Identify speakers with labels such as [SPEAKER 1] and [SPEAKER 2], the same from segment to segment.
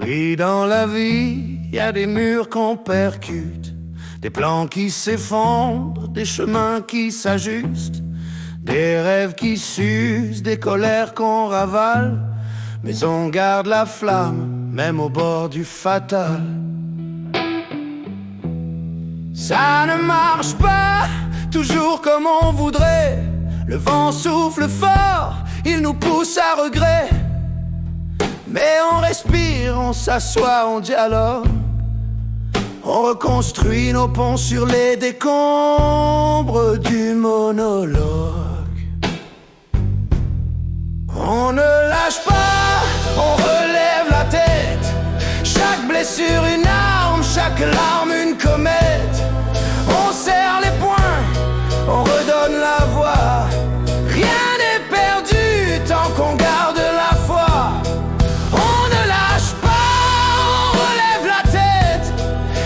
[SPEAKER 1] Oui, dans la vie, y a des murs qu'on percute, des plans qui s'effondrent, des chemins qui s'ajustent, des rêves qui s'usent, des colères qu'on ravale. Mais on garde la flamme, même au bord du fatal. Ça ne marche pas toujours comme on voudrait. Le vent souffle fort, il nous pousse à regret. Mais on respire, on s'assoit, on dialogue. On reconstruit nos ponts sur les décombres du monologue. On ne lâche pas, on relève la tête. Chaque blessure une arme, chaque larme une comète. On serre les poings, on redonne la voix. Rien n'est perdu tant qu'on garde la foi. On ne lâche pas, on relève la tête.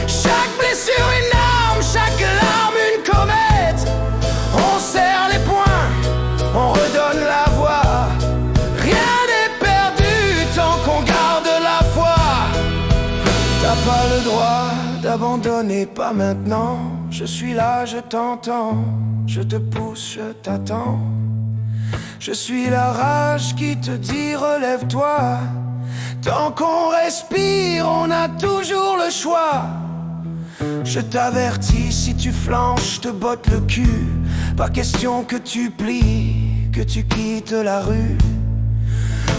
[SPEAKER 1] Chaque blessure une arme, chaque larme une comète. On serre les poings, on redonne la voix. Rien n'est perdu tant qu'on garde la foi. T'as pas le droit d'abandonner, pas maintenant. Je suis là, je t'entends, je te pousse, je t'attends. Je suis la rage qui te dit relève-toi. Tant qu'on respire, on a toujours le choix. Je t'avertis, si tu flanches, je te botte le cul. Pas question que tu plies, que tu quittes la rue.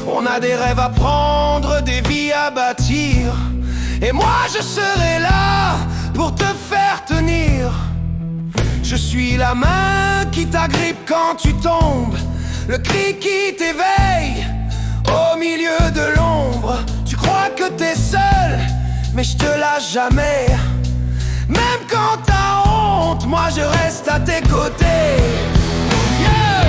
[SPEAKER 1] On a des rêves à prendre, des vies à bâtir. Et moi je serai là pour te faire tenir. Je suis la main qui t'agrippe quand tu tombes, le cri qui t'éveille au milieu de l'ombre. Tu crois que t'es seul, mais je te lâche jamais. Même quand t'as honte, moi je reste à tes côtés. Yeah!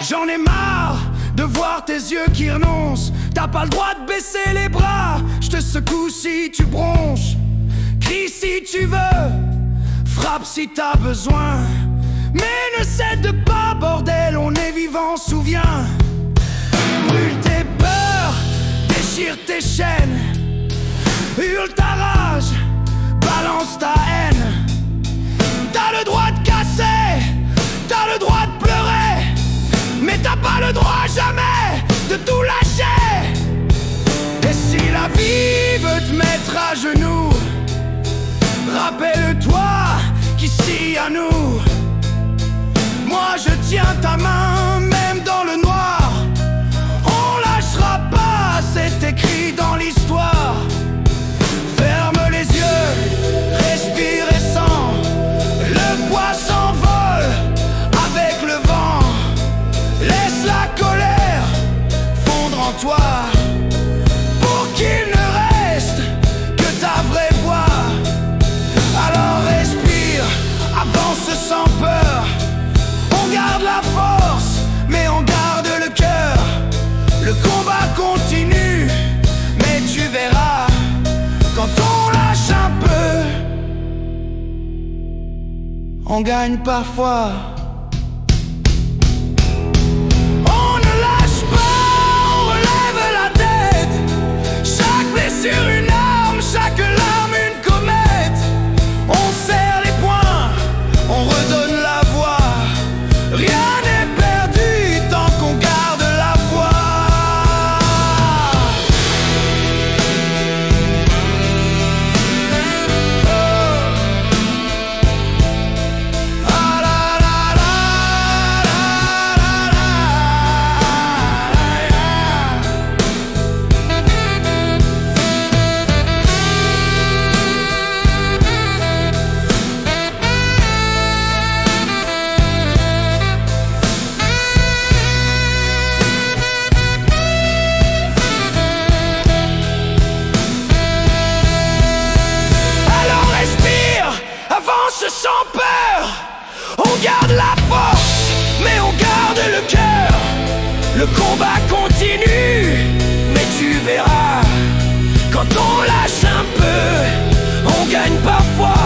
[SPEAKER 1] J'en ai marre de voir tes yeux qui renoncent. T'as pas le droit de baisser les bras. Je te secoue si tu bronches. Crie si tu veux, frappe si t'as besoin. Mais ne cède pas, bordel, on est vivant, souviens. Brûle tes peurs, déchire tes chaînes. Hurle ta rage, balance ta haine. T'as le droit de casser, t'as le droit de pleurer. Mais t'as pas le droit jamais de tout lâcher. Et si la vie veut te mettre à genoux, rappelle-toi qu'ici à nous, moi je tiens ta main même dans le noir. On lâchera pas, c'est écrit dans l'histoire. Ferme les yeux, respire et sens. Le poids s'envole avec le vent. Laisse la colère fondre en toi pour qu'il ne reste que ta vraie voix. Alors respire, avance sans peur. On garde la force, mais on garde le cœur. Le combat continue, mais tu verras, quand on lâche un peu, on gagne parfois. Sur une arme, chaque larme une comète. On serre les poings, on redonne la voix. Rien n'est perdu tant qu'on garde la foi. Ah la la la. sans peur. On garde la force, mais on garde le cœur. Le combat continue, mais tu verras, quand on lâche un peu, on gagne parfois.